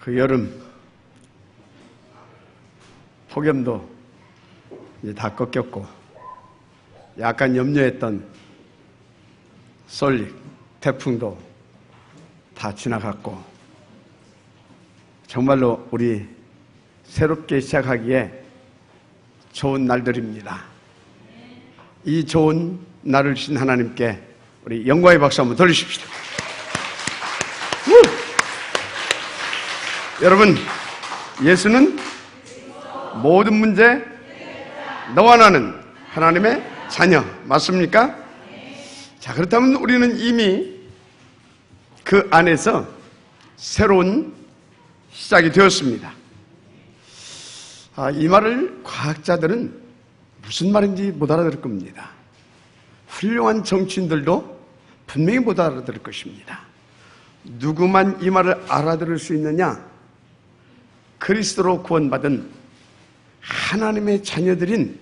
그 여름 폭염도 이제 다 꺾였고 약간 염려했던 솔릭 태풍도 다 지나갔고 정말로 우리 새롭게 시작하기에 좋은 날들입니다. 이 좋은 날을 주신 하나님께 우리 영광의 박수 한번 돌리십시다. 여러분, 예수는 모든 문제 너와 나는 하나님의 자녀 맞습니까? 자, 그렇다면 우리는 이미 그 안에서 새로운 시작이 되었습니다. 이 말을 과학자들은 무슨 말인지 못 알아들을 겁니다. 훌륭한 정치인들도 분명히 못 알아들을 것입니다. 누구만 이 말을 알아들을 수 있느냐? 그리스도로 구원받은 하나님의 자녀들인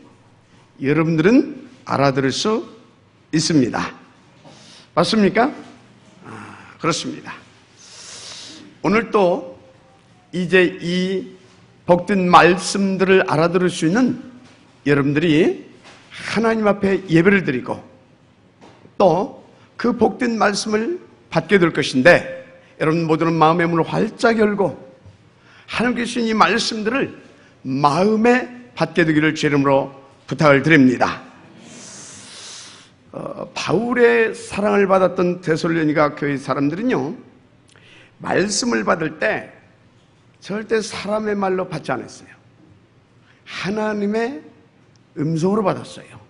여러분들은 알아들을 수 있습니다. 맞습니까? 그렇습니다. 오늘 또 이제 이 복된 말씀들을 알아들을 수 있는 여러분들이 하나님 앞에 예배를 드리고 또 그 복된 말씀을 받게 될 것인데, 여러분 모두는 마음의 문을 활짝 열고 하나님께 주신 이 말씀들을 마음에 받게 되기를 주 이름으로 부탁을 드립니다. 바울의 사랑을 받았던 데살로니가 교회 사람들은요, 말씀을 받을 때 절대 사람의 말로 받지 않았어요. 하나님의 음성으로 받았어요.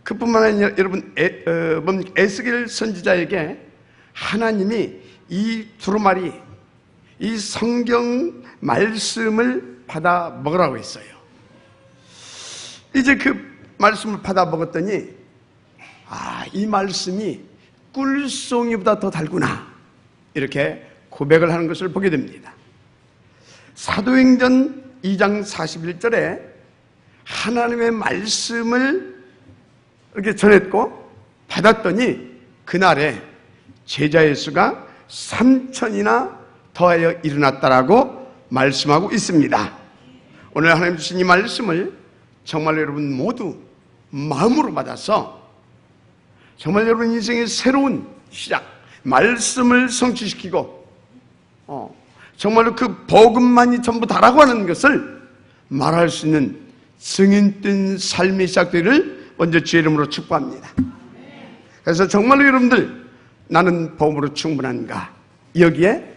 그뿐만 아니라 여러분 에스겔 선지자에게 하나님이 이 두루마리, 이 성경 말씀을 받아 먹으라고 했어요. 이제 그 말씀을 받아 먹었더니 이 말씀이 꿀송이보다 더 달구나, 이렇게 고백을 하는 것을 보게 됩니다. 사도행전 2장 41절에 하나님의 말씀을 이렇게 전했고 받았더니 그날에 제자의 수가 3,000이나 더하여 일어났다라고 말씀하고 있습니다. 오늘 하나님 주신 이 말씀을 정말 여러분 모두 마음으로 받아서 정말 여러분 인생의 새로운 시작, 말씀을 성취시키고 정말로 그 복음만이 전부 다라고 하는 것을 말할 수 있는 승인된 삶이 시작되기를 먼저 주의 이름으로 축복합니다. 그래서 정말로 여러분들, 나는 복음으로 충분한가, 여기에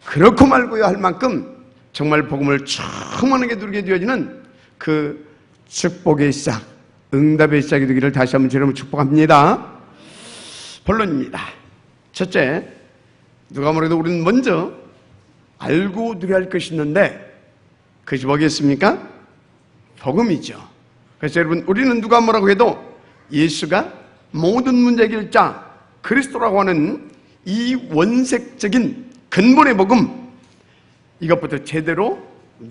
그렇고 말고요 할 만큼 정말 복음을 충만하게 누리게 되어지는 그 축복의 시작, 응답의 시작이 되기를 다시 한번 주의 이름으로 축복합니다. 본론입니다. 첫째, 누가 뭐래도 우리는 먼저 알고 누려야 할 것이 있는데 그것이 뭐겠습니까? 복음이죠. 그래서 여러분, 우리는 누가 뭐라고 해도 예수가 모든 문제 해결자 그리스도라고 하는 이 원색적인 근본의 복음, 이것부터 제대로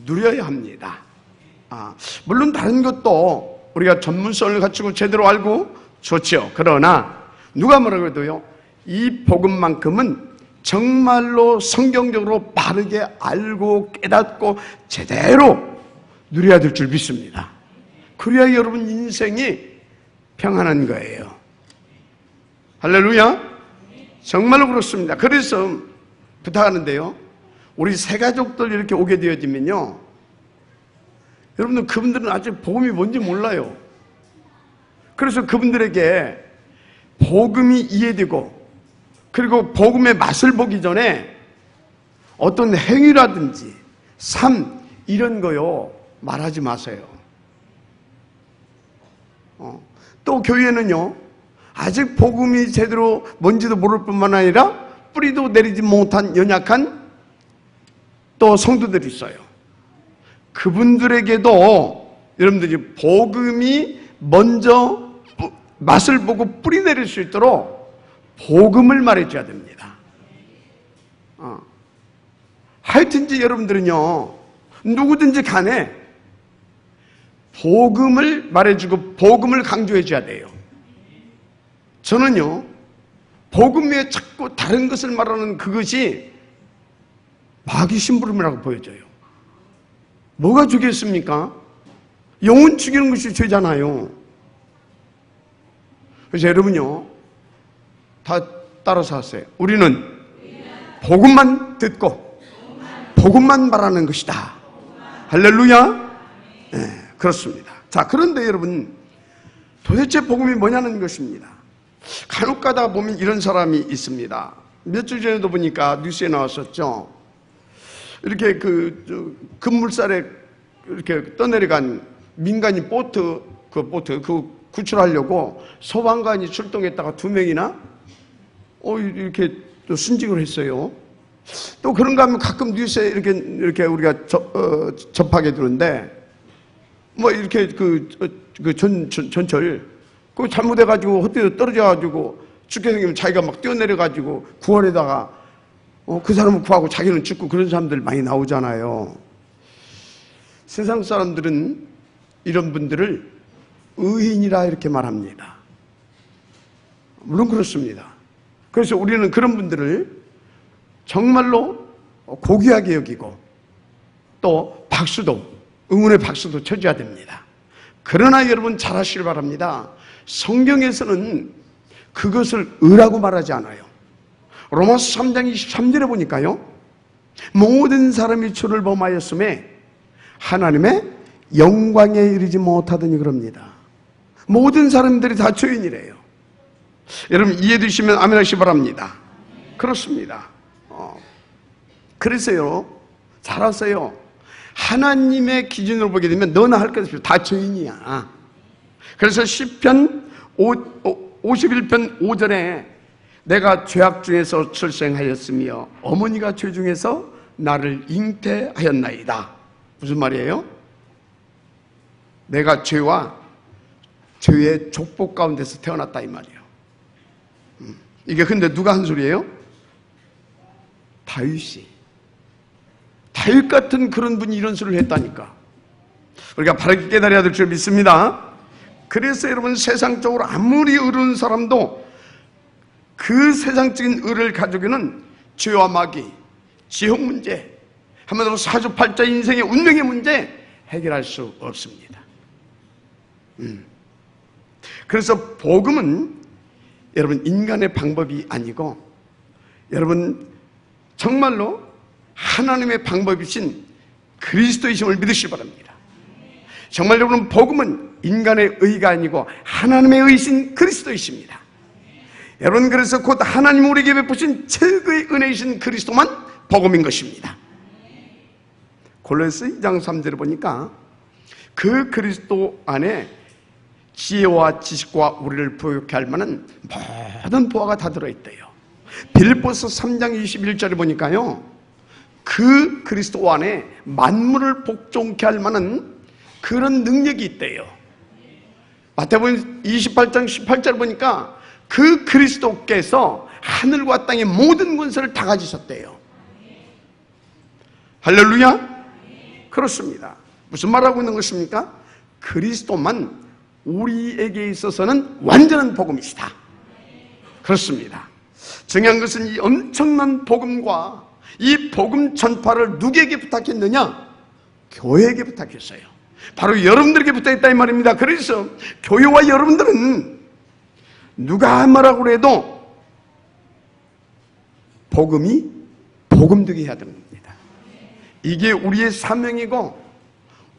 누려야 합니다. 물론 다른 것도 우리가 전문성을 갖추고 제대로 알고 좋죠. 그러나 누가 뭐라고 해도요, 이 복음만큼은 정말로 성경적으로 바르게 알고 깨닫고 제대로 누려야 될 줄 믿습니다. 그래야 여러분 인생이 평안한 거예요. 할렐루야. 정말로 그렇습니다. 그래서 부탁하는데요, 우리 새 가족들 이렇게 오게 되어지면요, 여러분들 그분들은 아직 복음이 뭔지 몰라요. 그래서 그분들에게 복음이 이해되고 그리고 복음의 맛을 보기 전에 어떤 행위라든지 삶 이런 거요 말하지 마세요. 또 교회는요, 아직 복음이 제대로 뭔지도 모를 뿐만 아니라 뿌리도 내리지 못한 연약한 또 성도들이 있어요. 그분들에게도 여러분들이 복음이 먼저 맛을 보고 뿌리 내릴 수 있도록 복음을 말해줘야 됩니다. 하여튼지 여러분들은요, 누구든지 간에 복음을 말해주고 복음을 강조해줘야 돼요. 저는요, 복음 외에 자꾸 다른 것을 말하는 그것이 마귀 심부름이라고 보여져요. 뭐가 죄겠습니까? 영혼 죽이는 것이 죄잖아요. 그래서 여러분요, 다 따라서 하세요. 우리는 복음만 듣고 복음만 말하는 것이다. 할렐루야. 네, 그렇습니다. 자, 그런데 여러분, 도대체 복음이 뭐냐는 것입니다. 간혹 가다 보면 이런 사람이 있습니다. 몇 주 전에도 보니까 뉴스에 나왔었죠. 이렇게 급물살에 이렇게 떠내려간 민간인 보트 구출하려고 소방관이 출동했다가 2명이나 이렇게 또 순직을 했어요. 또 그런가 하면 가끔 뉴스에 이렇게 우리가 접하게 되는데, 뭐 이렇게 전철 잘못해가지고 헛되어 떨어져가지고 죽게 생기면 자기가 막 뛰어내려가지고 구원에다가 그 사람을 구하고 자기는 죽고, 그런 사람들 많이 나오잖아요. 세상 사람들은 이런 분들을 의인이라 이렇게 말합니다. 물론 그렇습니다. 그래서 우리는 그런 분들을 정말로 고귀하게 여기고 또 응원의 박수도 쳐줘야 됩니다. 그러나 여러분 잘 아시길 바랍니다. 성경에서는 그것을 의라고 말하지 않아요. 로마서 3장 23절에 보니까요, 모든 사람이 주를 범하였음에 하나님의 영광에 이르지 못하더니 그럽니다. 모든 사람들이 다 죄인이래요. 여러분 이해해 주시면 아멘 하시기 바랍니다. 그렇습니다. 그래서요, 잘 아세요. 하나님의 기준으로 보게 되면 너나 할 것 없이 다 죄인이야. 그래서 시편 51편 5절에 내가 죄악 중에서 출생하였으며 어머니가 죄 중에서 나를 잉태하였나이다. 무슨 말이에요? 내가 죄와 죄의 족보 가운데서 태어났다 이 말이에요. 이게 근데 누가 한 소리예요? 다윗이. 다윗 같은 그런 분이 이런 소리를 했다니까. 우리가 바르게 깨달아야 될 줄 믿습니다. 그래서 여러분, 세상적으로 아무리 의로운 사람도 그 세상적인 의를 가지고는 죄와 마귀, 지옥 문제, 한마디로 사주팔자 인생의 운명의 문제 해결할 수 없습니다. 그래서 복음은 여러분 인간의 방법이 아니고 여러분 정말로 하나님의 방법이신 그리스도이심을 믿으시기 바랍니다. 정말 여러분, 복음은 인간의 의가 아니고 하나님의 의이신 그리스도이십니다. 여러분, 그래서 곧 하나님 우리에게 베푸신 최고의 은혜이신 그리스도만 복음인 것입니다. 골로새 2장 3절에 보니까 그 그리스도 안에 지혜와 지식과 우리를 부욕케 할 만한 모든 보화가 다 들어있대요. 빌립보서 3장 21절에 보니까요, 그 그리스도 안에 만물을 복종케 할 만한 그런 능력이 있대요. 마태복음 28장 18절 보니까 그 그리스도께서 하늘과 땅의 모든 권세를 다 가지셨대요. 할렐루야. 그렇습니다. 무슨 말하고 있는 것입니까? 그리스도만 우리에게 있어서는 완전한 복음이시다. 그렇습니다. 중요한 것은 이 엄청난 복음과 이 복음 전파를 누구에게 부탁했느냐? 교회에게 부탁했어요. 바로 여러분들에게 부탁했다 이 말입니다. 그래서 교회와 여러분들은 누가 뭐라고 해도 복음이 복음되게 해야 되는 겁니다. 이게 우리의 사명이고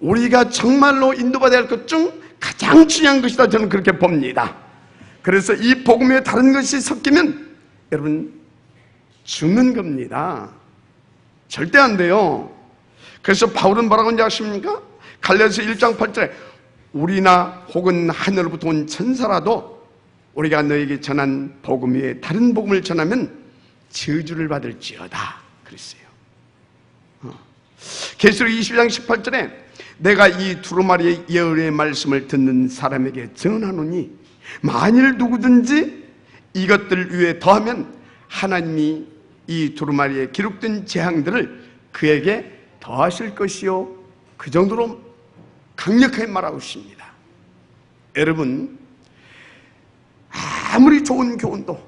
우리가 정말로 인도받아야 할 것 중 가장 중요한 것이다, 저는 그렇게 봅니다. 그래서 이 복음에 다른 것이 섞이면 여러분 죽는 겁니다. 절대 안 돼요. 그래서 바울은 뭐라고 하는지 아십니까? 갈라디아서 1장 8절에 우리나 혹은 하늘로부터 온 천사라도 우리가 너에게 전한 복음 외에 다른 복음을 전하면 저주를 받을지어다 그랬어요. 계시록 22장 18절에 내가 이 두루마리의 예언의 말씀을 듣는 사람에게 전하노니 만일 누구든지 이것들 위에 더하면 하나님이 이 두루마리에 기록된 재앙들을 그에게 더하실 것이요. 그 정도로 강력하게 말하고 있습니다. 여러분, 아무리 좋은 교훈도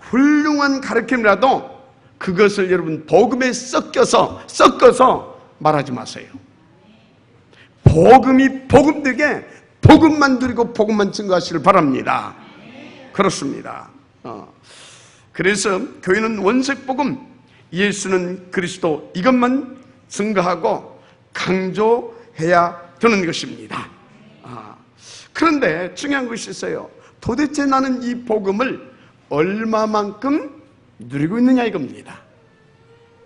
훌륭한 가르침이라도 그것을 여러분 복음에 섞어서 말하지 마세요. 복음이 복음되게 복음만 누리고 복음만 증거하시길 바랍니다. 그렇습니다. 그래서 교회는 원색복음, 예수는 그리스도, 이것만 증거하고 강조해야 되는 것입니다. 그런데 중요한 것이 있어요. 도대체 나는 이 복음을 얼마만큼 누리고 있느냐 이겁니다.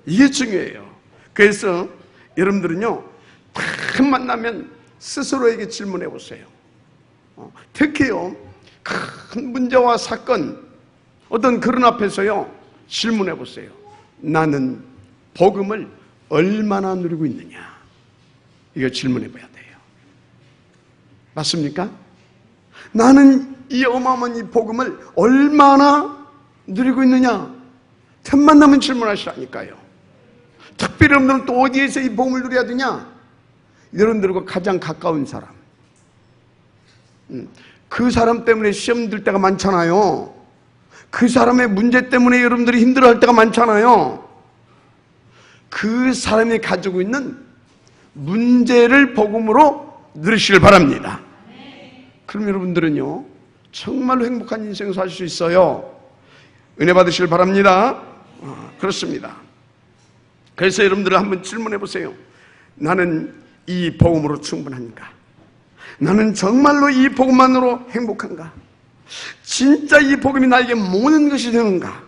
이게 중요해요. 그래서 여러분들은요, 딱 만나면 스스로에게 질문해 보세요. 특히요, 큰 문제와 사건, 어떤 그런 앞에서요, 질문해 보세요. 나는 복음을 얼마나 누리고 있느냐? 이거 질문해 봐야 돼요. 맞습니까? 나는 이 어마어마한 이 복음을 얼마나 누리고 있느냐? 틈만 나면 질문하시라니까요. 특별히 여러분들은 또 어디에서 이 복음을 누려야 되냐? 여러분들과 가장 가까운 사람, 그 사람 때문에 시험 들 때가 많잖아요. 그 사람의 문제 때문에 여러분들이 힘들어할 때가 많잖아요. 그 사람이 가지고 있는 문제를 복음으로 누리시길 바랍니다. 그럼 여러분들은요, 정말로 행복한 인생을 살 수 있어요. 은혜 받으시길 바랍니다. 그렇습니다. 그래서 여러분들 한번 질문해 보세요. 나는 이 복음으로 충분한가? 나는 정말로 이 복음만으로 행복한가? 진짜 이 복음이 나에게 모든 것이 되는가?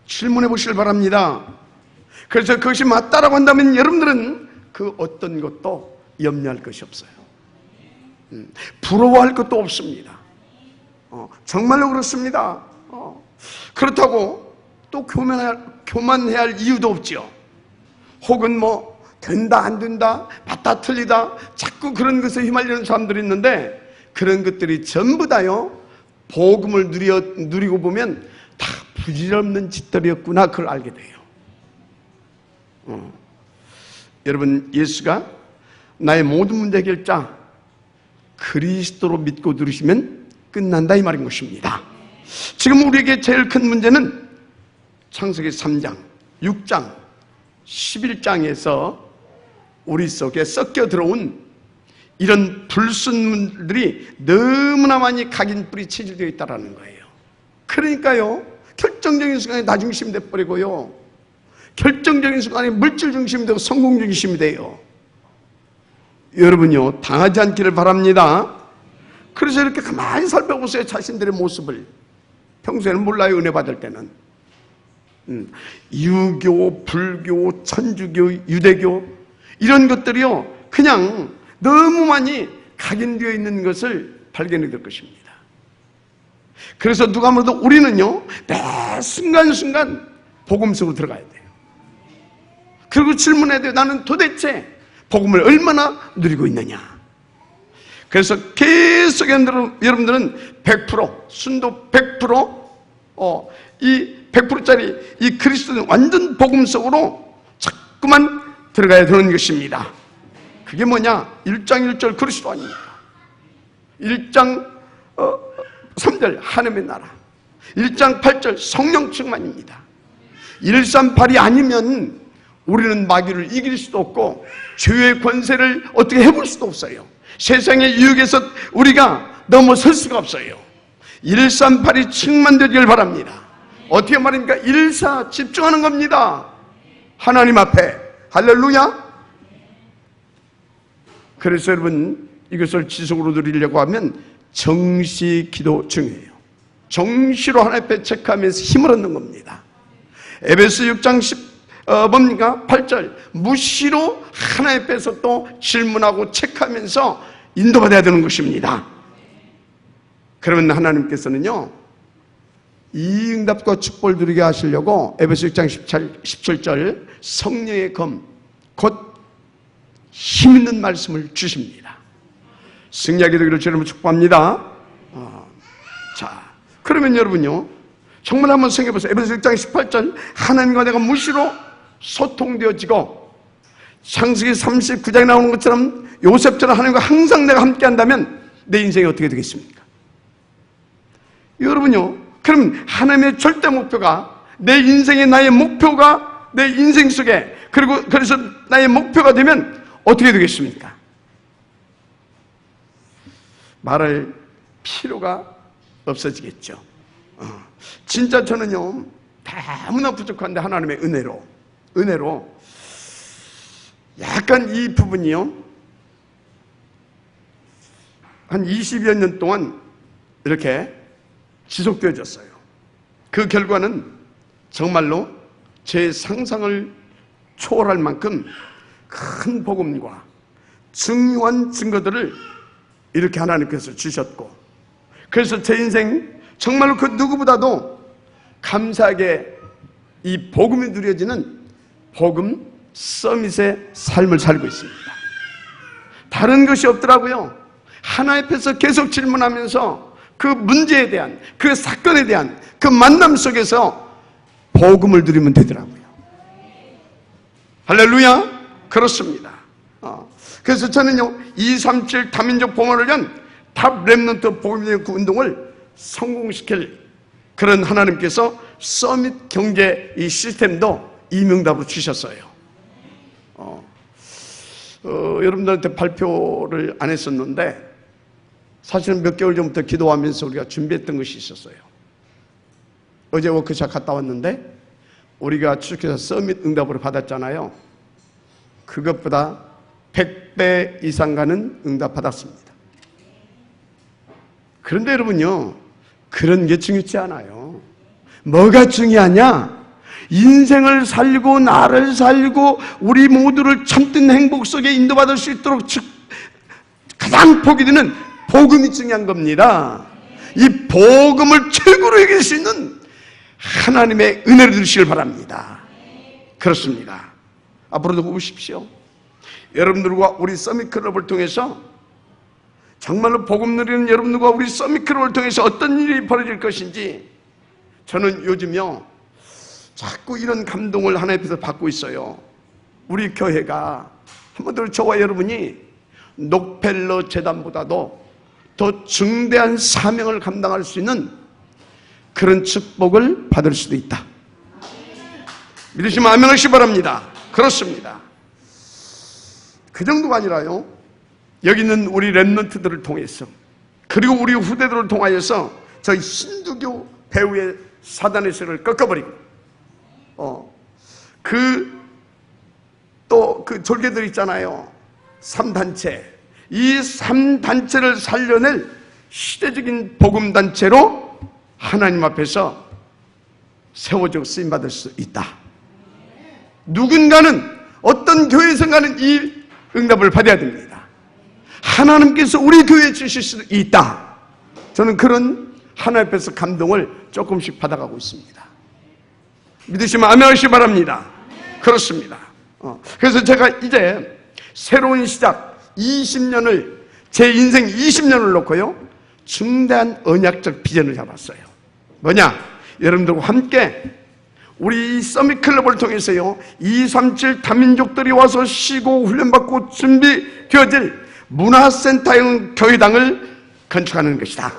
질문해 보시길 바랍니다. 그래서 그것이 맞다라고 한다면 여러분들은 그 어떤 것도 염려할 것이 없어요. 부러워할 것도 없습니다. 정말로 그렇습니다. 그렇다고 또 교만해야 할 이유도 없죠. 혹은 뭐 된다 안 된다, 맞다 틀리다, 자꾸 그런 것에 휘말리는 사람들이 있는데, 그런 것들이 전부 다요, 복음을 누리고 보면 다 부질없는 짓들이었구나, 그걸 알게 돼요. 여러분, 예수가 나의 모든 문제 해결자 그리스도로 믿고 누리시면 끝난다 이 말인 것입니다. 지금 우리에게 제일 큰 문제는 창세기 3장, 6장, 11장에서 우리 속에 섞여 들어온 이런 불순물들이 너무나 많이 각인뿔이 체질되어 있다는 거예요. 그러니까요, 결정적인 순간에 나중심이 돼버리고요, 결정적인 순간에 물질 중심이 되고 성공 중심이 돼요. 여러분요, 당하지 않기를 바랍니다. 그래서 이렇게 가만히 살펴보세요. 자신들의 모습을. 평소에는 몰라요, 은혜 받을 때는. 유교, 불교, 천주교, 유대교, 이런 것들이요, 그냥 너무 많이 각인되어 있는 것을 발견해 될 것입니다. 그래서 누가 뭐래도 우리는요, 매 순간순간 복음 속으로 들어가야 돼요. 그리고 질문해야 돼요. 나는 도대체 복음을 얼마나 누리고 있느냐? 그래서 계속 여러분들은 100%, 순도 100%, 이 100%짜리 이 그리스도는 완전 복음 속으로 자꾸만 들어가야 되는 것입니다. 그게 뭐냐? 1장 1절 그리스도 아닙니까? 1장 3절 하나님의 나라, 1장 8절 성령 충만입니다. 138이 아니면 우리는 마귀를 이길 수도 없고 죄의 권세를 어떻게 해볼 수도 없어요. 세상의 유혹에서 우리가 넘어설 수가 없어요. 138이 충만되기를 바랍니다. 어떻게 말입니까? 1사 집중하는 겁니다. 하나님 앞에. 할렐루야. 그래서 여러분, 이것을 지속으로 누리려고 하면 정시 기도 중요해요. 정시로 하나님 앞에 체크하면서 힘을 얻는 겁니다. 에베소 6장 8절 무시로 하나님 앞에서 또 질문하고 체크하면서 인도받아야 되는 것입니다. 그러면 하나님께서는요, 이 응답과 축복을 누리게 하시려고 에베소 6장 17절 성령의 검, 곧 힘있는 말씀을 주십니다. 승리하게 되기를 주님으로 축복합니다. 자, 그러면 여러분요, 정말 한번 생각해보세요. 에베소 6장 18절 하나님과 내가 무시로 소통되어지고, 창세기 39장에 나오는 것처럼 요셉처럼 하나님과 항상 내가 함께 한다면 내 인생이 어떻게 되겠습니까? 여러분요, 그럼 하나님의 절대 목표가 내 인생의 나의 목표가 내 인생 속에 그래서 나의 목표가 되면 어떻게 되겠습니까? 말할 필요가 없어지겠죠. 진짜 저는요 너무나 부족한데 하나님의 은혜로 약간 이 부분이요 한 20여 년 동안 이렇게 지속되어졌어요. 그 결과는 정말로 제 상상을 초월할 만큼 큰 복음과 중요한 증거들을 이렇게 하나님께서 주셨고, 그래서 제 인생 정말로 그 누구보다도 감사하게 이 복음이 누려지는 복음 서밋의 삶을 살고 있습니다. 다른 것이 없더라고요. 하나님 앞에서 계속 질문하면서 그 문제에 대한, 그 사건에 대한 그 만남 속에서 복음을 누리면 되더라고요. 할렐루야. 그렇습니다. 그래서 저는요 237 다민족 봉헌을 위한 탑 렘넌트 복음연구 운동을 성공시킬 그런 하나님께서 서밋 경제 이 시스템도 이명답으로 주셨어요. 여러분들한테 발표를 안 했었는데 사실은 몇 개월 전부터 기도하면서 우리가 준비했던 것이 있었어요. 어제 워크숍 갔다 왔는데 우리가 추측해서 서밋 응답으로 받았잖아요. 그것보다 100배 이상 가는 응답 받았습니다. 그런데 여러분요, 그런 게 중요치 않아요. 뭐가 중요하냐? 인생을 살고 나를 살고 우리 모두를 참된 행복 속에 인도받을 수 있도록 가장 복이 되는 복음이 중요한 겁니다. 이 복음을 최고로 여길 수 있는 하나님의 은혜를 누리시길 바랍니다. 그렇습니다. 앞으로도 보십시오. 여러분들과 우리 서밋 클럽을 통해서 정말로 복음 누리는 여러분들과 우리 서밋 클럽을 통해서 어떤 일이 벌어질 것인지 저는 요즘요 자꾸 이런 감동을 하나님 앞에서 받고 있어요. 우리 교회가 한번더 저와 여러분이 록펠러 재단보다도 더 중대한 사명을 감당할 수 있는 그런 축복을 받을 수도 있다. 믿으시면 아멘 하시기 바랍니다. 그렇습니다. 그 정도가 아니라요, 여기 있는 우리 렘넌트들을 통해서 그리고 우리 후대들을 통하여서 저희 힌두교 배후의 사단의 세를 꺾어버리고 또 그 졸개들 있잖아요. 3단체, 이 3단체를 살려낼 시대적인 복음단체로 하나님 앞에서 세워져 쓰임받을 수 있다. 누군가는 어떤 교회에서가는 이 응답을 받아야 됩니다. 하나님께서 우리 교회에 주실 수 있다. 저는 그런 하나님 앞에서 감동을 조금씩 받아가고 있습니다. 믿으시면 아멘 하시기 바랍니다. 그렇습니다. 그래서 제가 이제 새로운 시작 20년을 제 인생 20년을 놓고요 중대한 언약적 비전을 잡았어요. 뭐냐? 여러분들과 함께 우리 서밋 클럽을 통해서요 237 다민족들이 와서 쉬고 훈련받고 준비되어질 문화센터형 교회당을 건축하는 것이다.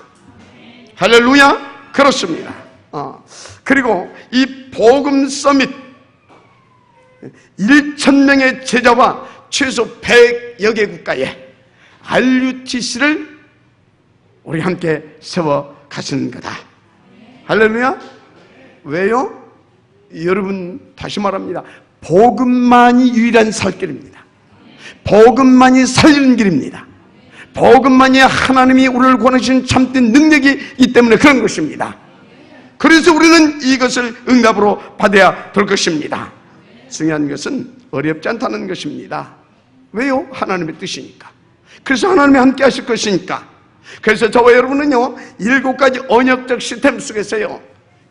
할렐루야. 그렇습니다. 그리고 이 복음 서밋 1,000명의 제자와 최소 100여 개 국가에 RUTC를 우리 함께 세워 가시는 거다. 할렐루야. 왜요? 여러분 다시 말합니다. 복음만이 유일한 살길입니다. 복음만이 살리는 길입니다. 복음만이 하나님이 우리를 권하신 참된 능력이 있기 때문에 그런 것입니다. 그래서 우리는 이것을 응답으로 받아야 될 것입니다. 중요한 것은 어렵지 않다는 것입니다. 왜요? 하나님의 뜻이니까. 그래서 하나님이 함께 하실 것이니까. 그래서 저와 여러분은요 7가지 언약적 시스템 속에서요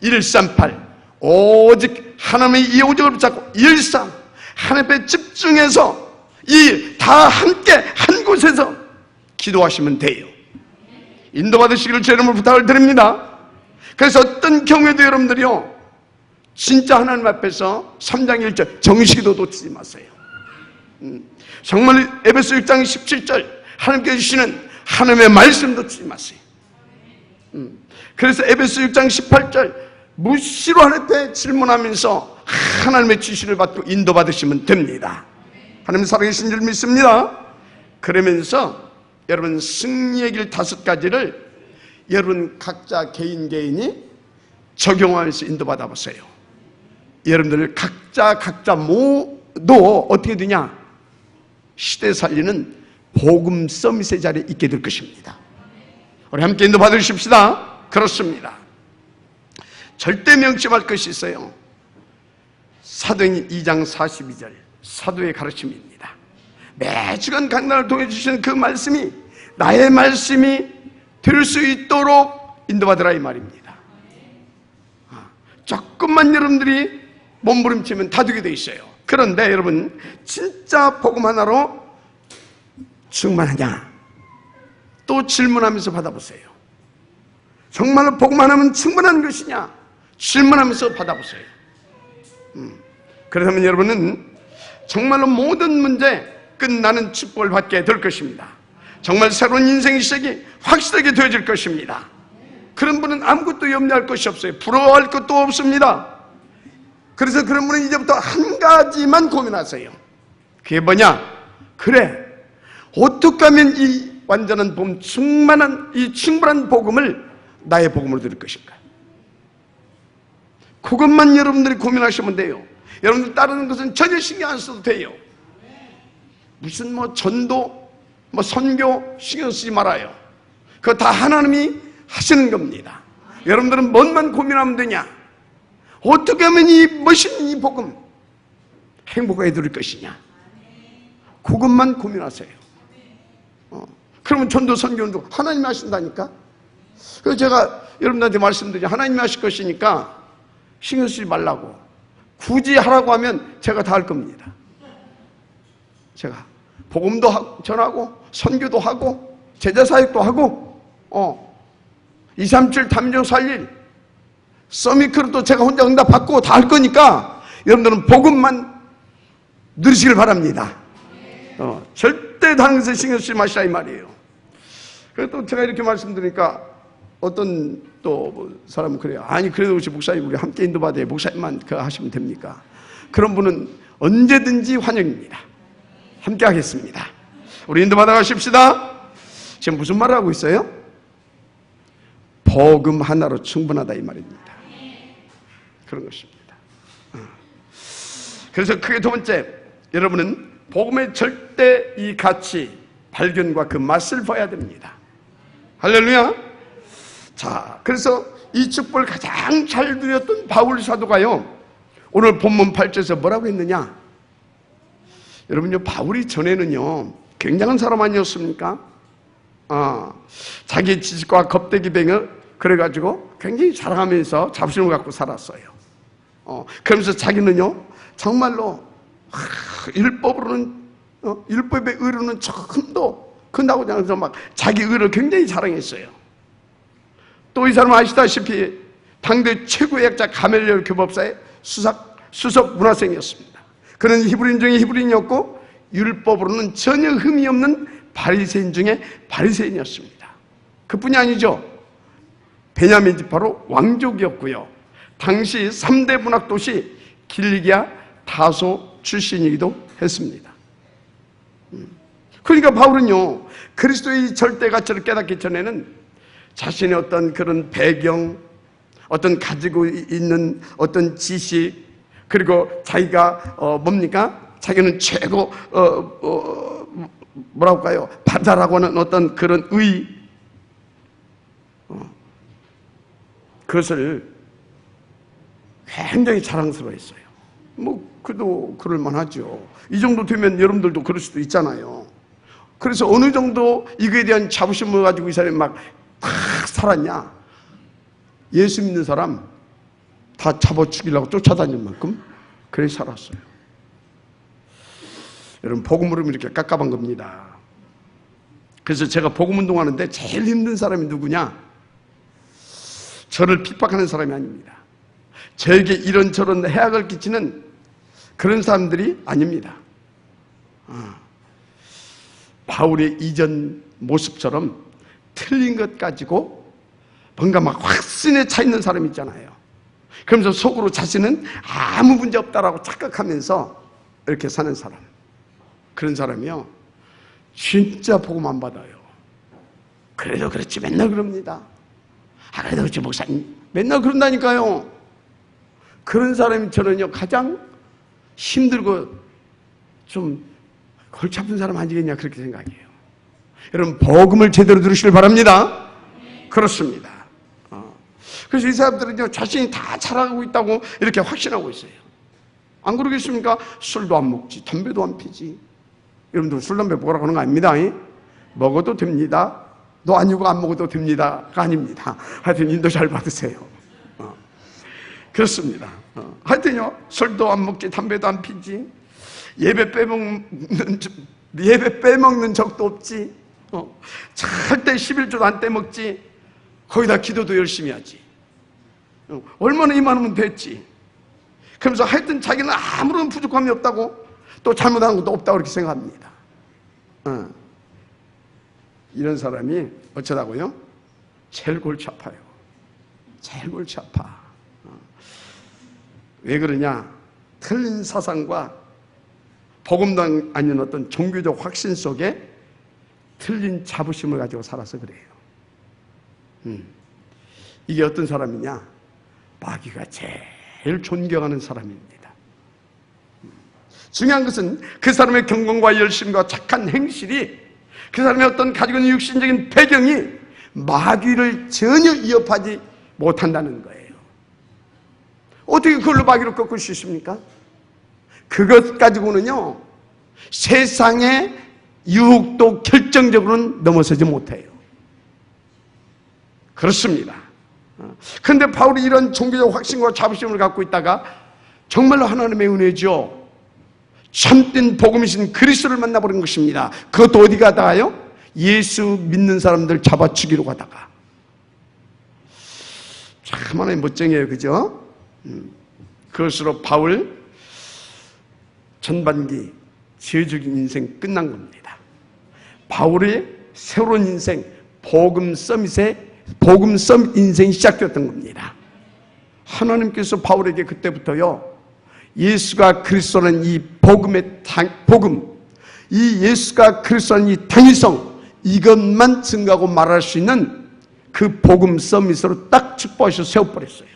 138 오직 하나님의 이 오직을 붙잡고 13 하나님 앞에 집중해서 이 다 함께 한 곳에서 기도하시면 돼요. 인도받으시기를 제 이름으로 부탁을 드립니다. 그래서 어떤 경우에도 여러분들이요 진짜 하나님 앞에서 3장 1절 정식기도 놓치지 마세요. 정말 에베소 6장 17절 하나님께서 주시는 하나님의 말씀 놓치지 마세요. 그래서 에베소 6장 18절 무시로 하나님께 질문하면서 하나님의 지시를 받고 인도받으시면 됩니다. 하나님 살아계신 줄 믿습니다. 그러면서 여러분 승리의 길 5가지를 여러분 각자 개인이 적용하면서 인도받아 보세요. 여러분들 각자 모두 어떻게 되냐? 시대 살리는 복음 서밋의 자리에 있게 될 것입니다. 우리 함께 인도받으십시다. 그렇습니다. 절대 명심할 것이 있어요. 사도행전 2장 42절 사도의 가르침입니다. 매주간 강단을 통해 주시는 그 말씀이 나의 말씀이 될 수 있도록 인도받으라 이 말입니다. 조금만 여러분들이 몸부림치면 다 되게 돼 있어요. 그런데 여러분 진짜 복음 하나로 충만하냐? 또 질문하면서 받아보세요. 정말로 복음 하나면 충분한 것이냐? 질문하면서 받아보세요. 그렇다면 여러분은 정말로 모든 문제 끝나는 축복을 받게 될 것입니다. 정말 새로운 인생의 시작이 확실하게 되어질 것입니다. 그런 분은 아무것도 염려할 것이 없어요. 부러워할 것도 없습니다. 그래서 그런 분은 이제부터 한 가지만 고민하세요. 그게 뭐냐? 그래, 어떻게 하면 이 완전한 복음, 충분한 복음을 나의 복음으로 들을 것인가? 그것만 여러분들이 고민하시면 돼요. 여러분들 따르는 것은 전혀 신경 안 써도 돼요. 무슨 전도, 선교 신경 쓰지 말아요. 그거 다 하나님이 하시는 겁니다. 여러분들은 뭔만 고민하면 되냐? 어떻게 하면 이 멋있는 이 복음 행복하게 누릴 것이냐? 그것만 고민하세요. 그러면 전도 선교도 하나님이 하신다니까? 그래서 제가 여러분들한테 말씀드리죠. 하나님이 하실 것이니까 신경 쓰지 말라고. 굳이 하라고 하면 제가 다 할 겁니다. 제가 복음도 전하고 선교도 하고 제자사역도 하고 237 담요 살릴 서미크로도 제가 혼자 응답 받고 다 할 거니까 여러분들은 복음만 누리시길 바랍니다. 절대 다른 것에 신경 쓰지 마시라 이 말이에요. 그래서 또 제가 이렇게 말씀드리니까 어떤 또 사람은 그래요. 아니 그래도 혹시 목사님 우리 함께 인도받아야 목사님만 그거 하시면 됩니까? 그런 분은 언제든지 환영입니다. 함께 하겠습니다. 우리 인도받아 가십시다. 지금 무슨 말을 하고 있어요? 복음 하나로 충분하다 이 말입니다. 그런 것입니다. 그래서 크게 두 번째, 여러분은 복음의 절대 이 가치 발견과 그 맛을 봐야 됩니다. 할렐루야. 자, 그래서 이 축복을 가장 잘 누렸던 바울 사도가요, 오늘 본문 8절에서 뭐라고 했느냐? 여러분요, 바울이 전에는요 굉장한 사람 아니었습니까? 자기 지식과 겁대기뱅을 그래가지고 굉장히 자랑하면서 자부심을 갖고 살았어요. 그러면서 자기는요 정말로 율법의 의로는 조금도 끝나고 나서 막 자기 의를 굉장히 자랑했어요. 또 이 사람은 아시다시피 당대 최고의 학자 가멜리엘 교법사의 수석 문화생이었습니다. 그는 히브리인 중에 히브리인이었고 율법으로는 전혀 흠이 없는 바리새인 중에 바리새인이었습니다. 그뿐이 아니죠. 베냐민 지파로 왕족이었고요. 당시 3대 문학도시 길리기아 다소 출신이기도 했습니다. 그러니까 바울은요 그리스도의 절대 가치를 깨닫기 전에는 자신의 어떤 그런 배경, 어떤 가지고 있는 어떤 지식, 그리고 자기가 자기는 최고 뭐라고 할까요? 바다라고 하는 어떤 그런 의, 그것을 굉장히 자랑스러워했어요. 그래도 그럴 만하죠. 이 정도 되면 여러분들도 그럴 수도 있잖아요. 그래서 어느 정도 이거에 대한 자부심을 가지고 이 사람이 막 살았냐? 예수 믿는 사람 다 잡아 죽이려고 쫓아다닐 만큼 그래 살았어요. 여러분 복음으로 이렇게 깝깝한 겁니다. 그래서 제가 복음 운동하는데 제일 힘든 사람이 누구냐? 저를 핍박하는 사람이 아닙니다. 저에게 이런저런 해악을 끼치는 그런 사람들이 아닙니다. 바울의 이전 모습처럼 틀린 것 가지고 뭔가 막 확신에 차 있는 사람 있잖아요. 그러면서 속으로 자신은 아무 문제 없다라고 착각하면서 이렇게 사는 사람, 그런 사람이요 진짜 복음 안 받아요. 그래도 그렇지 맨날 그럽니다. 그래도 그렇지 목사님 맨날 그런다니까요. 그런 사람이 저는요 가장 힘들고 좀 골치 아픈 사람 아니겠냐 그렇게 생각해요. 여러분 복음을 제대로 들으시길 바랍니다. 그렇습니다. 그래서 이 사람들은요 자신이 다 잘하고 있다고 이렇게 확신하고 있어요. 안 그러겠습니까? 술도 안 먹지, 담배도 안 피지. 여러분들 술, 담배 먹으라고 하는 거 아닙니다. 먹어도 됩니다. 너 아니고 안 먹어도 됩니다가 아닙니다. 하여튼 인도 잘 받으세요. 그렇습니다. 하여튼요 술도 안 먹지, 담배도 안 피지, 예배 빼먹는 적도 없지, 절대 11조도 안 떼먹지, 거기다 기도도 열심히 하지. 얼마나 이만하면 됐지. 그러면서 하여튼 자기는 아무런 부족함이 없다고, 또 잘못한 것도 없다고 그렇게 생각합니다. 이런 사람이 어쩌다고요? 제일 골치 아파요. 제일 골치 아파. 왜 그러냐? 틀린 사상과 복음도 아닌 어떤 종교적 확신 속에 틀린 자부심을 가지고 살아서 그래요. 이게 어떤 사람이냐? 마귀가 제일 존경하는 사람입니다. 중요한 것은 그 사람의 경건과 열심과 착한 행실이, 그 사람의 어떤 가지고 있는 육신적인 배경이 마귀를 전혀 위협하지 못한다는 거예요. 어떻게 그걸로 마귀를 꺾을 수 있습니까? 그것 가지고는요 세상의 유혹도 결정적으로는 넘어서지 못해요. 그렇습니다. 그런데 바울이 이런 종교적 확신과 자부심을 갖고 있다가 정말로 하나님의 은혜죠, 참된 복음이신 그리스도를 만나버린 것입니다. 그것도 어디 가다가요? 예수 믿는 사람들 잡아 죽이러 가다가. 참 하나님 멋쟁이에요, 그죠? 그것으로 바울 전반기 지어주긴 인생 끝난 겁니다. 바울의 새로운 인생, 복음 서밋 인생이 시작되었던 겁니다. 하나님께서 바울에게 그때부터요 예수가 그리스도는 이 복음의 복음, 이 예수가 그리스도는 이 당위성, 이것만 증거하고 말할 수 있는 그 복음 서밋으로 딱 축복하셔서 세워버렸어요.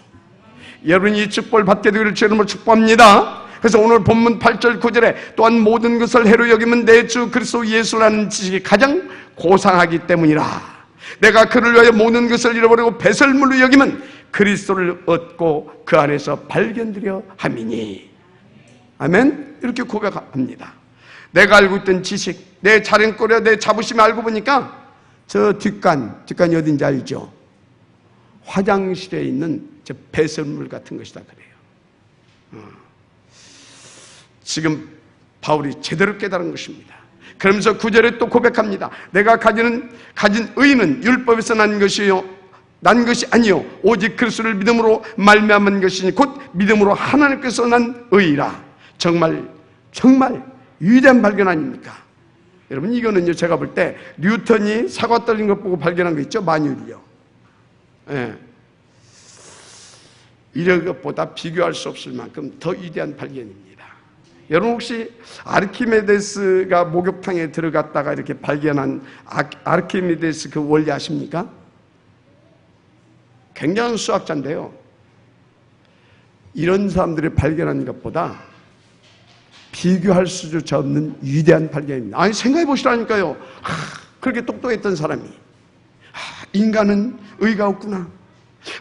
여러분이 이 축복을 받게 되기를 주의 이름으로 축복합니다. 그래서 오늘 본문 8절 9절에 또한 모든 것을 해로 여기면 내 주 그리스도 예수라는 지식이 가장 고상하기 때문이라. 내가 그를 위하여 모든 것을 잃어버리고 배설물로 여기면 그리스도를 얻고 그 안에서 발견되려 함이니. 아멘. 이렇게 고백합니다. 내가 알고 있던 지식, 내 자랑거리와 내 자부심을 알고 보니까 저 뒷간이 어딘지 알죠? 화장실에 있는 저 배설물 같은 것이다 그래요. 지금 바울이 제대로 깨달은 것입니다. 그러면서 9절에 또 고백합니다. 내가 가진 의는 율법에서 난 것이 아니요 오직 그리스도를 믿음으로 말미암은 것이니 곧 믿음으로 하나님께서 난 의라. 정말 위대한 발견 아닙니까? 여러분 이거는요 제가 볼 때 뉴턴이 사과 떨린 것 보고 발견한 거 있죠? 만유리요. 예. 이런 것보다 비교할 수 없을 만큼 더 위대한 발견입니다. 여러분 혹시 아르키메데스가 목욕탕에 들어갔다가 이렇게 발견한 아르키메데스 그 원리 아십니까? 굉장한 수학자인데요. 이런 사람들이 발견한 것보다 비교할 수조차 없는 위대한 발견입니다. 아니 생각해 보시라니까요. 그렇게 똑똑했던 사람이 인간은 의가 없구나.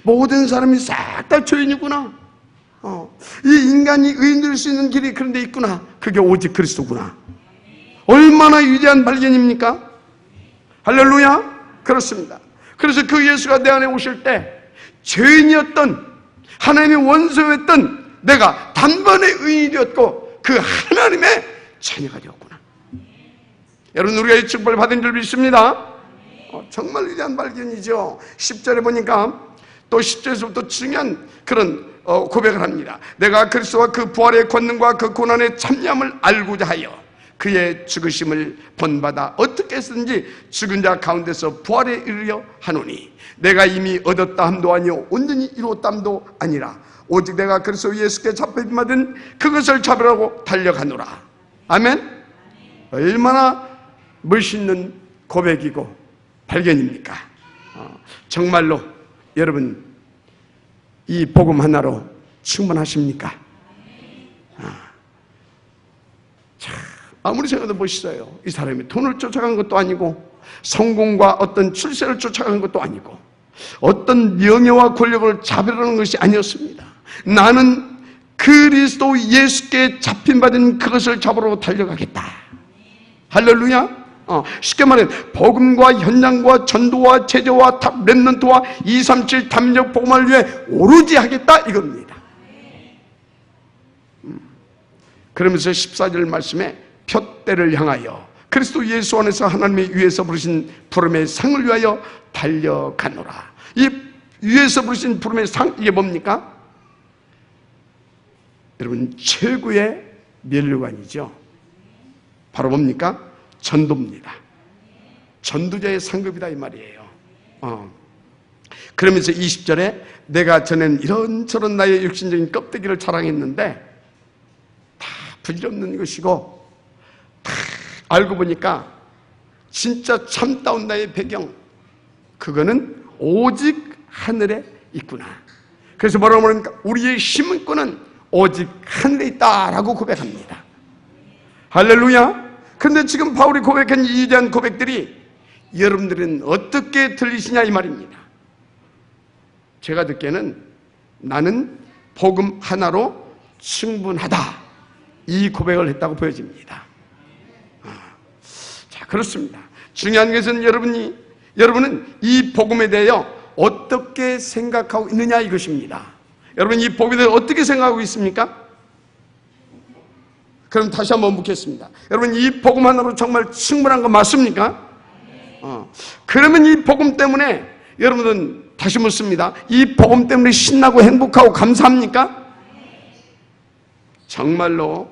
모든 사람이 싹 다 죄인이구나. 이 인간이 의인될 수 있는 길이 그런 데 있구나. 그게 오직 그리스도구나. 얼마나 위대한 발견입니까? 할렐루야. 그렇습니다. 그래서 그 예수가 내 안에 오실 때 죄인이었던 하나님의 원수였던 내가 단번에 의인이 되었고 그 하나님의 자녀가 되었구나. 여러분 우리가 이 축복을 받은 줄 믿습니다. 정말 위대한 발견이죠. 10절에 보니까 또 10절에서부터 중요한 그런 고백을 합니다. 내가 그리스도와 그 부활의 권능과 그 고난의 참념을 알고자 하여 그의 죽으심을 본받아 어떻게 했든지 죽은 자 가운데서 부활에 이르려 하노니 내가 이미 얻었다 함도 아니요 온전히 이루었다 함도 아니라 오직 내가 그리스도 예수께 잡혀받은 그것을 잡으라고 달려가노라. 아멘. 얼마나 멋있는 고백이고 발견입니까? 정말로 여러분 이 복음 하나로 충분하십니까? 자, 아무리 생각해도 멋있어요. 이 사람이 돈을 쫓아간 것도 아니고 성공과 어떤 출세를 쫓아간 것도 아니고 어떤 명예와 권력을 잡으려는 것이 아니었습니다. 나는 그리스도 예수께 잡힌받은 그것을 잡으러 달려가겠다. 할렐루야. 쉽게 말해 복음과 현장과 전도와 제자와 렘넌트와 237 담력 복음을 위해 오로지 하겠다 이겁니다. 그러면서 14절 말씀에 표대를 향하여 그리스도 예수 안에서 하나님의 위에서 부르신 부름의 상을 위하여 달려가노라. 이 위에서 부르신 부름의 상, 이게 뭡니까? 여러분 최고의 면류관이죠. 바로 뭡니까? 전도입니다. 전도자의 상급이다 이 말이에요. 그러면서 20절에 내가 전엔 이런저런 나의 육신적인 껍데기를 자랑했는데 다 부질없는 것이고 다 알고 보니까 진짜 참다운 나의 배경 그거는 오직 하늘에 있구나. 그래서 뭐라고 하니까 우리의 힘은권은 오직 하늘에 있다라고 고백합니다. 할렐루야. 그런데 지금 바울이 고백한 이에 대한 고백들이 여러분들은 어떻게 들리시냐 이 말입니다. 제가 듣기에는 나는 복음 하나로 충분하다 이 고백을 했다고 보여집니다. 자, 그렇습니다. 중요한 것은 여러분은 이 복음에 대하여 어떻게 생각하고 있느냐 이것입니다. 여러분 이 복음에 대해 어떻게 생각하고 있습니까? 그럼 다시 한번 묻겠습니다. 여러분 이 복음 하나로 정말 충분한 거 맞습니까? 그러면 이 복음 때문에 여러분은 다시 묻습니다. 이 복음 때문에 신나고 행복하고 감사합니까? 정말로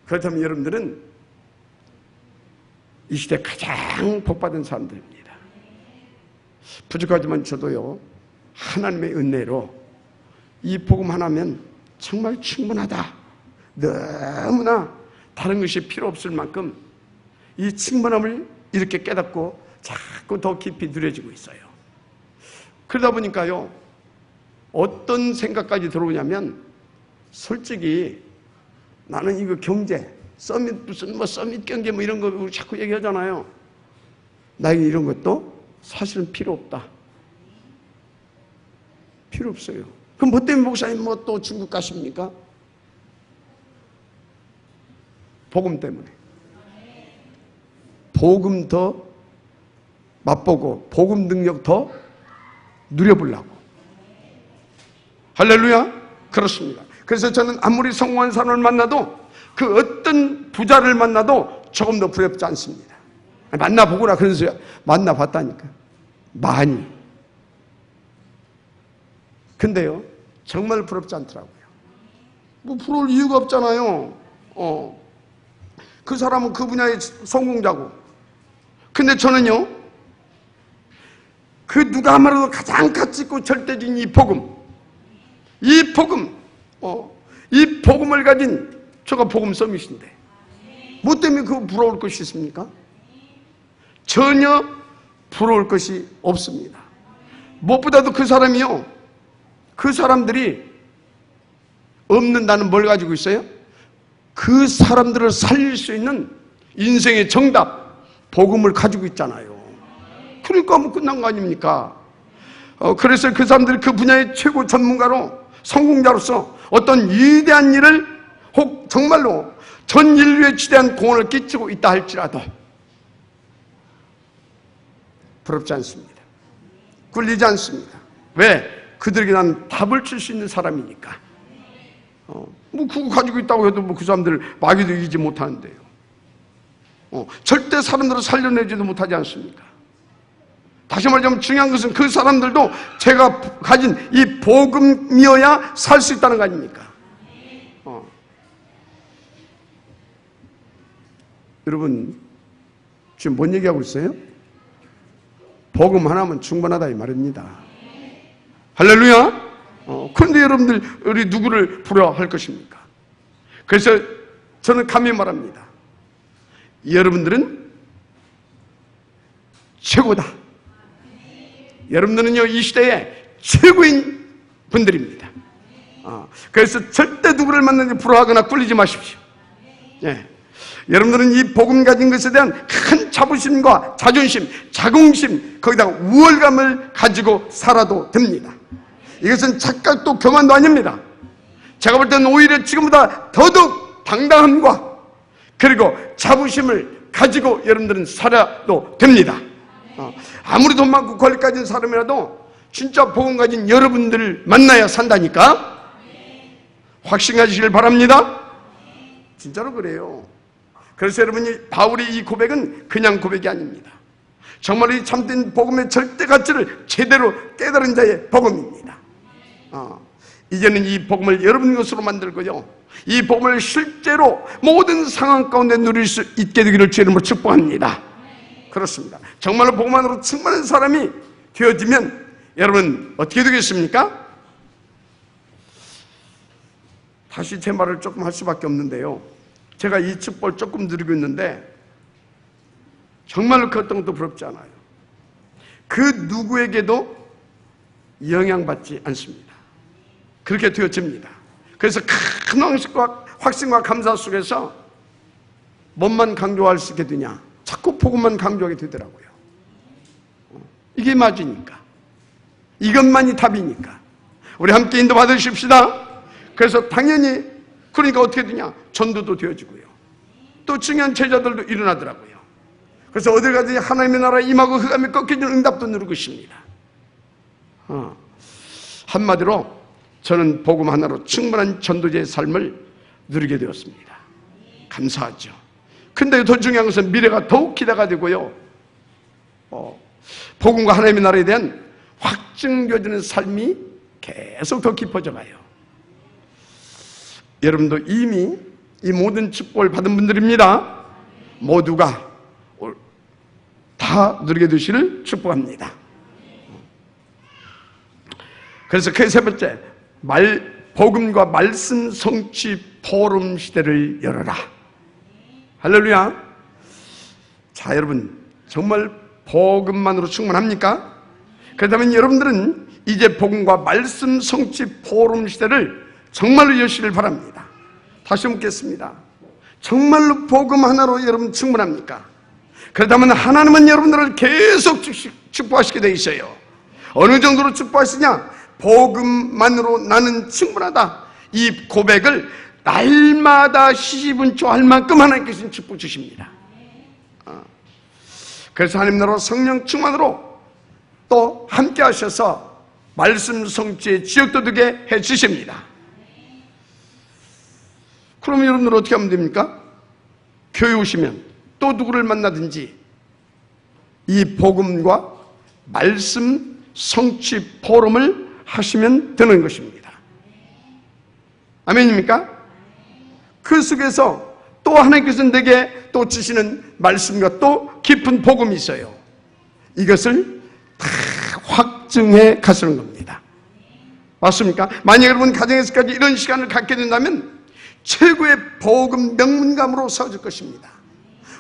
그렇다면 여러분들은 이 시대 가장 복받은 사람들입니다. 부족하지만 저도요 하나님의 은혜로 이 복음 하나면 정말 충분하다. 너무나 다른 것이 필요 없을 만큼 이 충분함을 이렇게 깨닫고 자꾸 더 깊이 누려지고 있어요. 그러다 보니까요 어떤 생각까지 들어오냐면 솔직히 나는 이거 경제 서밋 무슨 서밋 경제 이런 거 자꾸 얘기하잖아요. 나에게 이런 것도 사실은 필요 없다. 필요 없어요. 그럼 뭐 때문에 목사님 또 중국 가십니까? 복음 때문에. 복음 더 맛보고 복음 능력 더 누려보려고. 할렐루야. 그렇습니다. 그래서 저는 아무리 성공한 사람을 만나도 그 어떤 부자를 만나도 조금 더 부럽지 않습니다. 만나보구나 그러면서요. 만나봤다니까. 많이. 근데요 정말 부럽지 않더라고요. 뭐 부러울 이유가 없잖아요. 그 사람은 그 분야의 성공자고. 근데 저는요 그 누가 말해도 가장 가치 있고 절대적인 이 복음을 가진 저가 복음 서밋인데 뭐 때문에 그거 부러울 것이 있습니까? 전혀 부러울 것이 없습니다. 무엇보다도 그 사람들이 없는 나는 뭘 가지고 있어요? 그 사람들을 살릴 수 있는 인생의 정답, 복음을 가지고 있잖아요. 그러니까 뭐 끝난 거 아닙니까? 그래서 그 사람들이 그 분야의 최고 전문가로 성공자로서 어떤 위대한 일을 혹 정말로 전 인류에 지대한 공헌을 끼치고 있다 할지라도 부럽지 않습니다. 꿀리지 않습니다. 왜? 그들에게 난 답을 줄 수 있는 사람이니까. 뭐 그거 가지고 있다고 해도 뭐 그 사람들 마귀도 이기지 못하는데요. 절대 사람들을 살려내지도 못하지 않습니까? 다시 말하자면 중요한 것은 그 사람들도 제가 가진 이 복음이어야 살 수 있다는 거 아닙니까? 여러분 지금 뭔 얘기하고 있어요? 복음 하나면 충분하다 이 말입니다. 할렐루야. 그런데 여러분들 우리 누구를 부러워할 것입니까? 그래서 저는 감히 말합니다. 여러분들은 최고다. 여러분들은요, 이 시대의 최고인 분들입니다. 그래서 절대 누구를 만나는지 부러워하거나 꿀리지 마십시오. 예. 여러분들은 이 복음 가진 것에 대한 큰 자부심과 자존심, 자긍심, 거기다가 우월감을 가지고 살아도 됩니다. 이것은 착각도 교만도 아닙니다. 제가 볼 때는 오히려 지금보다 더더욱 당당함과 그리고 자부심을 가지고 여러분들은 살아도 됩니다. 아무리 돈 많고 권리 가진 사람이라도 진짜 복음 가진 여러분들을 만나야 산다니까. 확신 가지시길 바랍니다. 진짜로 그래요. 그래서 여러분이 바울의 이 고백은 그냥 고백이 아닙니다. 정말 이 참된 복음의 절대 가치를 제대로 깨달은 자의 복음입니다. 이제는 이 복음을 여러분 것으로 만들고요, 이 복음을 실제로 모든 상황 가운데 누릴 수 있게 되기를 주의 이름으로 축복합니다. 그렇습니다. 정말로 복음 안으로 충만한 사람이 되어지면 여러분 어떻게 되겠습니까? 다시 제 말을 조금 할 수밖에 없는데요, 제가 이 축복을 조금 누리고 있는데 정말로 그 어떤 것도 부럽지 않아요. 그 누구에게도 영향받지 않습니다. 그렇게 되어집니다. 그래서 큰 확신과 감사 속에서 뭔만 강조할 수 있게 되냐? 자꾸 복음만 강조하게 되더라고요. 이게 맞으니까, 이것만이 답이니까 우리 함께 인도 받으십시다. 그래서 당연히 그러니까 어떻게 되냐? 전도도 되어지고요, 또 중요한 제자들도 일어나더라고요. 그래서 어딜 가든지 하나님의 나라에 임하고 흑암이 꺾여지는 응답도 누리고 있습니다. 한마디로 저는 복음 하나로 충분한 전도자의 삶을 누리게 되었습니다. 감사하죠. 근데 더 중요한 것은 미래가 더욱 기대가 되고요, 복음과 하나님의 나라에 대한 확증되어지는 삶이 계속 더 깊어져 가요. 여러분도 이미 이 모든 축복을 받은 분들입니다. 모두가 다 누리게 되시를 축복합니다. 그래서 그 세 번째, 복음과 말씀 성취 포럼 시대를 열어라. 할렐루야. 자, 여러분 정말 복음만으로 충분합니까? 그렇다면 여러분들은 이제 복음과 말씀 성취 포럼 시대를 정말로 여시길 바랍니다. 다시 묻겠습니다. 정말로 복음 하나로 여러분 충분합니까? 그렇다면 하나님은 여러분들을 계속 축복하시게 되어 있어요. 어느 정도로 축복하시냐? 복음만으로 나는 충분하다, 이 고백을 날마다 시시분초 할 만큼 하나님께서는 축복 주십니다. 그래서 하나님 나라 성령 충만으로 또 함께 하셔서 말씀 성취의 지역도 되게 해 주십니다. 그러면 여러분들 어떻게 하면 됩니까? 교회 오시면 또 누구를 만나든지 이 복음과 말씀 성취 포럼을 하시면 되는 것입니다. 아멘입니까? 그 속에서 또 하나님께서 내게 또 주시는 말씀과 또 깊은 복음이 있어요. 이것을 다 확증해 가시는 겁니다. 맞습니까? 만약 여러분 가정에서까지 이런 시간을 갖게 된다면 최고의 복음 명문감으로 서질 것입니다.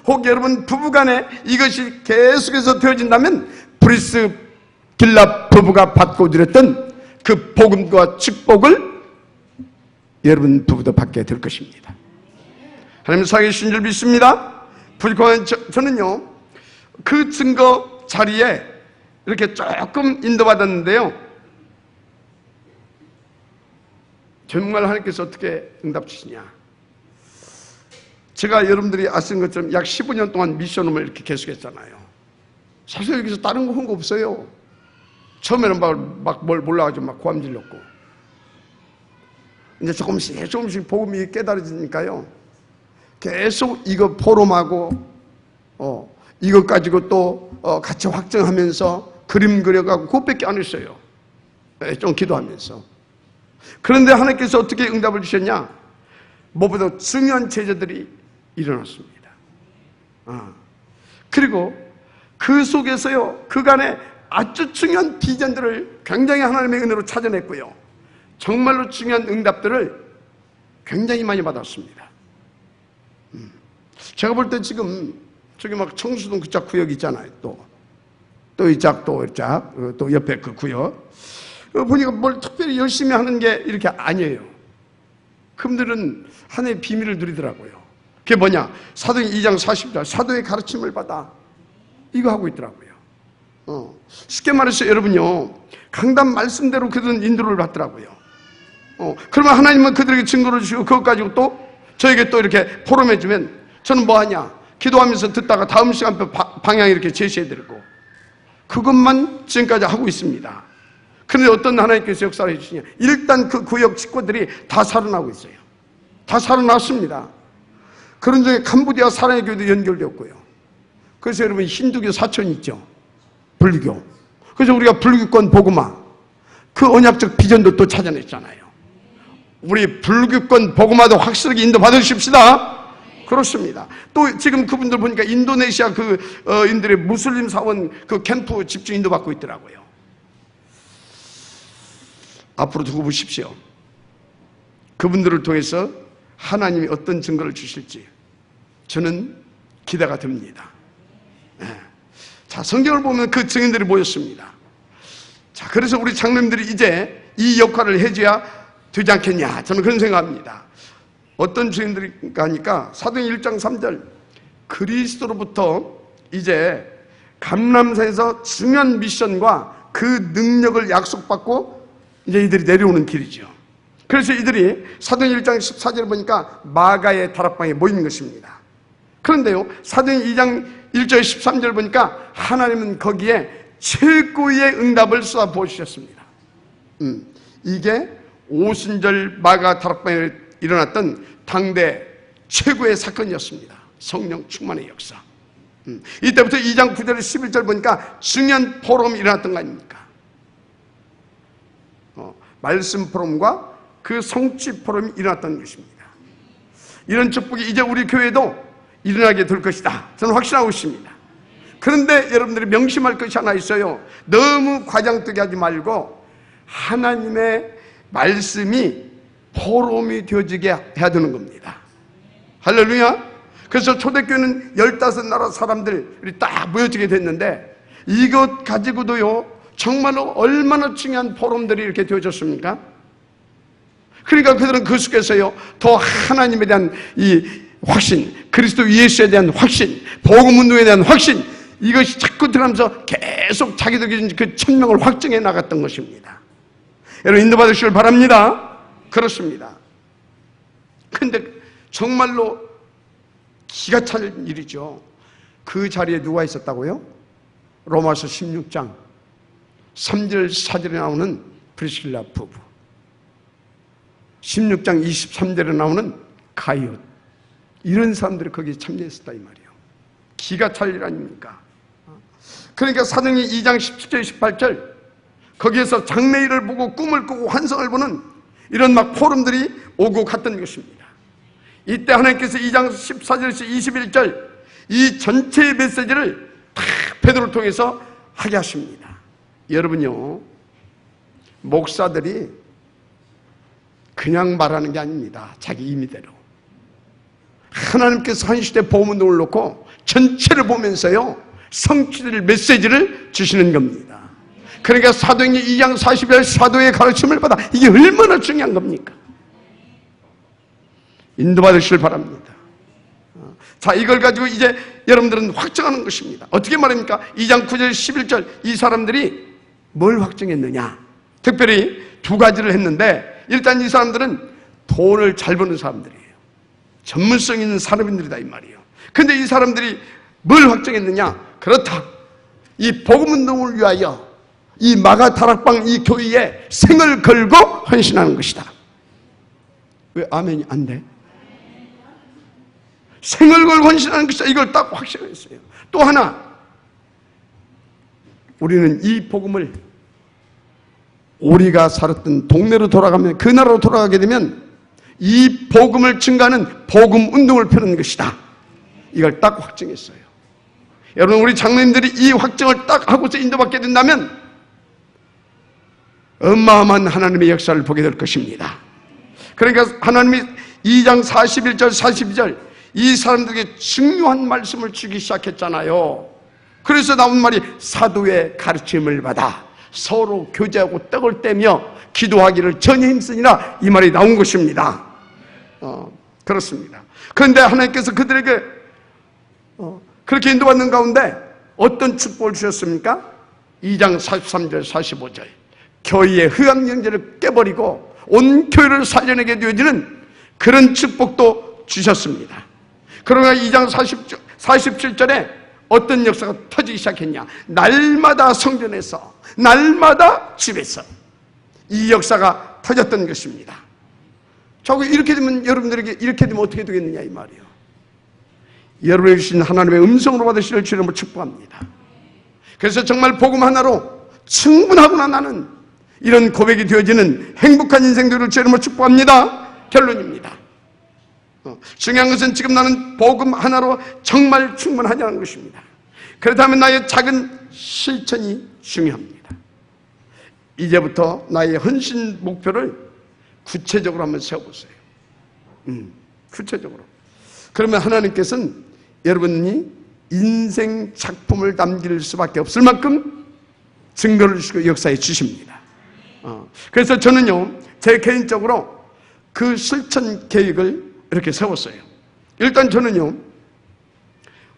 혹 여러분 부부간에 이것이 계속해서 되어진다면 브리스길라 부부가 받고 드렸던 그 복음과 축복을 여러분 부부도 받게 될 것입니다. 하나님 살아계신 줄 믿습니다. 부족한 저는요, 그 증거 자리에 이렇게 조금 인도받았는데요, 정말 하나님께서 어떻게 응답 주시냐? 제가 여러분들이 아시는 것처럼 약 15년 동안 미션홈을 이렇게 계속했잖아요. 사실 여기서 다른 거 한 거 없어요. 처음에는 막 뭘 몰라가지고 막 고함 질렀고, 이제 조금씩 복음이 깨달아지니까요, 계속 이거 포럼하고 이것 가지고 또 같이 확정하면서 그림 그려가고 그것밖에 안 했어요. 좀 기도하면서. 그런데 하나님께서 어떻게 응답을 주셨냐? 무엇보다 중요한 제자들이 일어났습니다. 그리고 그 속에서요, 그간에 아주 중요한 비전들을 굉장히 하나님의 은혜로 찾아냈고요, 정말로 중요한 응답들을 굉장히 많이 받았습니다. 제가 볼 때 지금 저기 막 청수동 그 짝 구역 있잖아요. 또 이 짝, 또 옆에 그 구역. 보니까 뭘 특별히 열심히 하는 게 이렇게 아니에요. 그분들은 하나의 비밀을 누리더라고요. 그게 뭐냐? 사도행 2장 40절 사도의 가르침을 받아 이거 하고 있더라고요. 쉽게 말해서 여러분요, 강단 말씀대로 그들은 인도를 받더라고요. 그러면 하나님은 그들에게 증거를 주시고 그것 가지고 또 저에게 또 이렇게 포럼해 주면 저는 뭐 하냐? 기도하면서 듣다가 다음 시간표 방향 이렇게 제시해드리고 그것만 지금까지 하고 있습니다. 그런데 어떤 하나님께서 역사를 해주시냐? 일단 그 구역 식구들이 다 살아나고 있어요. 다 살아났습니다. 그런 중에 캄보디아 사랑의 교회도 연결되었고요. 그래서 여러분 힌두교 사촌 있죠? 불교. 그래서 우리가 불교권 복음화 그 언약적 비전도 또 찾아냈잖아요. 우리 불교권 복음화도 확실하게 인도받으십시다. 그렇습니다. 또 지금 그분들 보니까 인도네시아 인들의 무슬림 사원 그 캠프 집중 인도받고 있더라고요. 앞으로 두고 보십시오. 그분들을 통해서 하나님이 어떤 증거를 주실지 저는 기대가 됩니다. 자, 성경을 보면 그 증인들이 모였습니다. 자, 그래서 우리 장로님들이 이제 이 역할을 해줘야 되지 않겠냐, 저는 그런 생각합니다. 어떤 증인들인가 하니까 사도행 1장 3절 그리스도로부터 이제 감람산에서 중요한 미션과 그 능력을 약속받고 이제 이들이 내려오는 길이죠. 그래서 이들이 사도행 1장 14절을 보니까 마가의 다락방에 모인 것입니다. 그런데요, 사도행 2장 1절 13절을 보니까 하나님은 거기에 최고의 응답을 쏟아 부어주셨습니다. 이게 오순절 마가 다락방에 일어났던 당대 최고의 사건이었습니다. 성령 충만의 역사. 이때부터 2장 9절 11절 보니까 중요한 포럼이 일어났던 거 아닙니까? 말씀 포럼과 그 성취 포럼이 일어났던 것입니다. 이런 축복이 이제 우리 교회도 일어나게 될 것이다, 저는 확신하고 있습니다. 그런데 여러분들이 명심할 것이 하나 있어요. 너무 과장되게 하지 말고 하나님의 말씀이 포럼이 되어지게 해야 되는 겁니다. 할렐루야. 그래서 초대교회는 15나라 사람들이 딱 모여지게 됐는데 이것 가지고도요 정말로 얼마나 중요한 포럼들이 이렇게 되어졌습니까? 그러니까 그들은 그 속에서요 더 하나님에 대한 이 확신, 그리스도 예수에 대한 확신, 복음 운동에 대한 확신, 이것이 자꾸 들어가면서 계속 자기들이 그 천명을 확증해 나갔던 것입니다. 여러분 인도받으시길 바랍니다. 그렇습니다. 근데 정말로 기가 찰 일이죠. 그 자리에 누가 있었다고요? 로마서 16장 3절 4절에 나오는 프리실라 부부, 16장 23절에 나오는 가이옷, 이런 사람들이 거기에 참여했었다 이 말이에요. 기가 찰 일 아닙니까? 그러니까 사도행전 2장 17절 18절 거기에서 장래일을 보고 꿈을 꾸고 환상을 보는 이런 막 포럼들이 오고 갔던 것입니다. 이때 하나님께서 2장 14절에서 21절 이 전체의 메시지를 다 베드로를 통해서 하게 하십니다. 여러분요, 목사들이 그냥 말하는 게 아닙니다. 자기 임의대로. 하나님께서 한 시대 복음운동을 놓고 전체를 보면서요 성취될 메시지를 주시는 겁니다. 그러니까 사도행전 2장 40일 사도의 가르침을 받아, 이게 얼마나 중요한 겁니까? 인도받으시길 바랍니다. 자, 이걸 가지고 이제 여러분들은 확정하는 것입니다. 어떻게 말합니까? 2장 9절 11절 이 사람들이 뭘 확정했느냐? 특별히 두 가지를 했는데, 일단 이 사람들은 돈을 잘 버는 사람들이에요. 전문성 있는 산업인들이다 이 말이에요. 근데 이 사람들이 뭘 확정했느냐? 그렇다, 이 복음운동을 위하여 이 마가 다락방 이 교회에 생을 걸고 헌신하는 것이다. 왜 아멘이 안 돼? 생을 걸고 헌신하는 것이다, 이걸 딱 확신했어요. 또 하나, 우리는 이 복음을 우리가 살았던 동네로 돌아가면, 그 나라로 돌아가게 되면 이 복음을 증가하는 복음 운동을 펴는 것이다, 이걸 딱 확정했어요. 여러분, 우리 장로님들이 이 확정을 딱 하고서 인도받게 된다면 어마어마한 하나님의 역사를 보게 될 것입니다. 그러니까 하나님이 2장 41절 42절 이 사람들에게 중요한 말씀을 주기 시작했잖아요. 그래서 나온 말이 사도의 가르침을 받아 서로 교제하고 떡을 떼며 기도하기를 전혀 힘쓰니라, 이 말이 나온 것입니다. 그렇습니다. 그런데 하나님께서 그들에게 그렇게 인도받는 가운데 어떤 축복을 주셨습니까? 2장 43절 45절 교회의 흑암 영제를 깨버리고 온 교회를 살려내게 되어지는 그런 축복도 주셨습니다. 그러나 2장 47절에 어떤 역사가 터지기 시작했냐? 날마다 성전에서, 날마다 집에서 이 역사가 터졌던 것입니다. 자꾸 이렇게 되면 여러분들에게 이렇게 되면 어떻게 되겠느냐 이 말이에요. 여러분에게 주신 하나님의 음성으로 받으실 주님을 축복합니다. 그래서 정말 복음 하나로 충분하구나 나는, 이런 고백이 되어지는 행복한 인생들을 주님을 축복합니다. 결론입니다. 중요한 것은 지금 나는 복음 하나로 정말 충분하냐는 것입니다. 그렇다면 나의 작은 실천이 중요합니다. 이제부터 나의 헌신 목표를 구체적으로 한번 세워보세요. 구체적으로. 그러면 하나님께서는 여러분이 인생 작품을 남길 수밖에 없을 만큼 증거를 주시고 역사해 주십니다. 그래서 저는요, 제 개인적으로 그 실천 계획을 이렇게 세웠어요. 일단 저는요,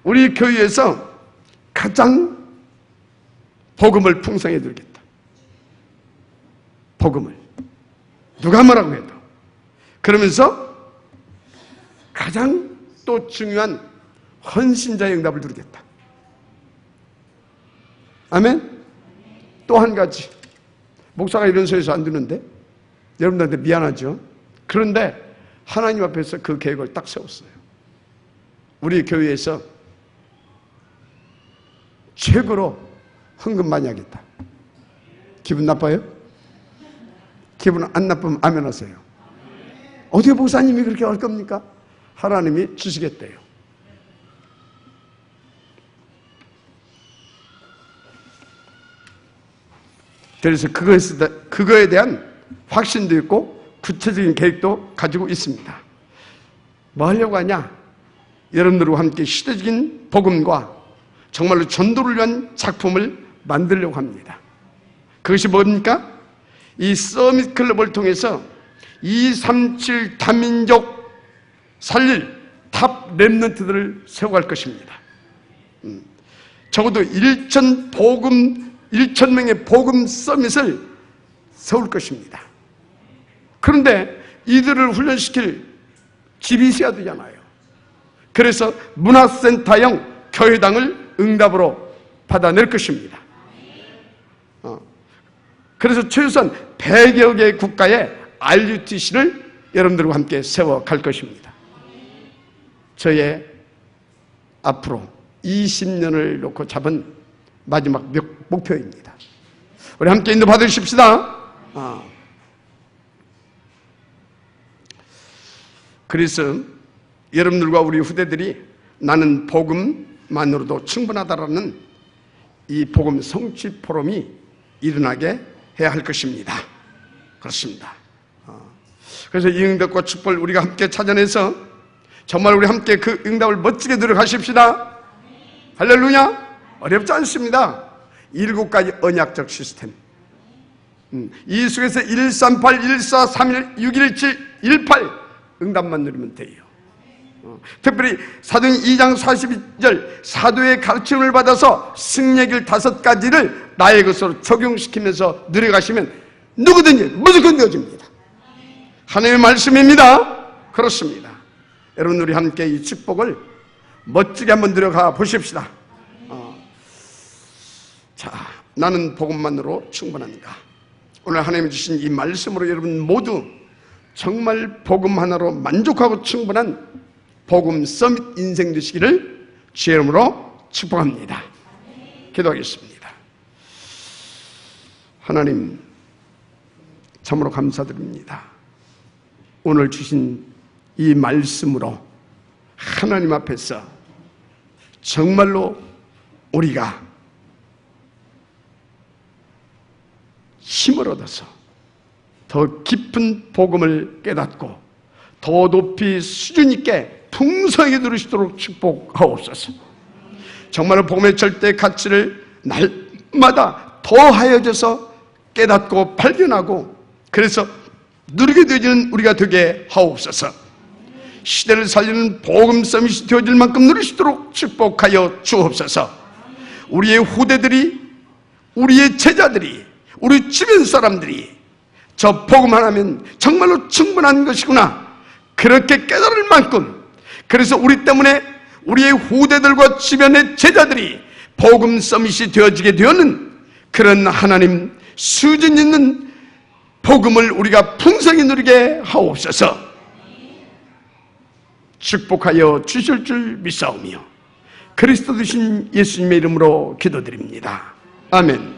우리 교회에서 가장 복음을 풍성해 드리겠다. 복음을 누가 뭐라고 해도. 그러면서 가장 또 중요한 헌신자의 응답을 드리겠다. 아멘. 또 한 가지, 목사가 이런 소리에서 안 듣는데 여러분들한테 미안하죠. 그런데 하나님 앞에서 그 계획을 딱 세웠어요. 우리 교회에서 최고로 헌금 많이 하겠다. 기분 나빠요? 기분 안 나쁘면 아멘 하세요. 어떻게 목사님이 그렇게 할 겁니까? 하나님이 주시겠대요. 그래서 그거에 대한 확신도 있고 구체적인 계획도 가지고 있습니다. 뭐 하려고 하냐? 여러분들과 함께 시대적인 복음과 정말로 전도를 위한 작품을 만들려고 합니다. 그것이 뭡니까? 이 서밋 클럽을 통해서 237 다민족 살릴 탑 렘넌트들을 세워갈 것입니다. 적어도 1,000명의 복음 서밋을 세울 것입니다. 그런데 이들을 훈련시킬 집이 있어야 되잖아요. 그래서 문화센터형 교회당을 응답으로 받아낼 것입니다. 그래서 최소한 100여 개 국가의 RUTC를 여러분들과 함께 세워갈 것입니다. 저의 앞으로 20년을 놓고 잡은 마지막 목표입니다. 우리 함께 인도 받으십시다. 그래서 여러분들과 우리 후대들이 나는 복음만으로도 충분하다라는 이 복음 성취 포럼이 일어나게 해야 할 것입니다. 그렇습니다. 그래서 이 응답과 축복을 우리가 함께 찾아내서 정말 우리 함께 그 응답을 멋지게 노력하십시다. 할렐루야. 어렵지 않습니다. 7가지 언약적 시스템. 이 속에서 138, 144, 31, 617, 18 응답만 누리면 돼요. 특별히 사도행 2장 42절 사도의 가르침을 받아서 승리의 길 5가지를 나의 것으로 적용시키면서 누려가시면 누구든지 무조건 되어집니다. 하나님의 말씀입니다. 그렇습니다. 여러분 우리 함께 이 축복을 멋지게 한번 누려가 보십시다. 자, 나는 복음만으로 충분한가? 오늘 하나님이 주신 이 말씀으로 여러분 모두 정말 복음 하나로 만족하고 충분한 복음 서밋 인생 되시기를 주의 이름으로 축복합니다. 기도하겠습니다. 하나님 참으로 감사드립니다. 오늘 주신 이 말씀으로 하나님 앞에서 정말로 우리가 힘을 얻어서 더 깊은 복음을 깨닫고 더 높이 수준 있게 풍성하게 누리시도록 축복하옵소서. 정말로 복음의 절대 가치를 날마다 더하여져서 깨닫고 발견하고 그래서 누리게 되어지는 우리가 되게 하옵소서. 시대를 살리는 복음 서밋이 되어질 만큼 누리시도록 축복하여 주옵소서. 우리의 후대들이, 우리의 제자들이, 우리 주변 사람들이 저 복음 하나면 정말로 충분한 것이구나 그렇게 깨달을 만큼, 그래서 우리 때문에 우리의 후대들과 주변의 제자들이 복음 서밋이 되어지게 되는 그런 하나님 수준 있는 복음을 우리가 풍성히 누리게 하옵소서. 축복하여 주실 줄 믿사오며 그리스도 되신 예수님의 이름으로 기도드립니다. 아멘.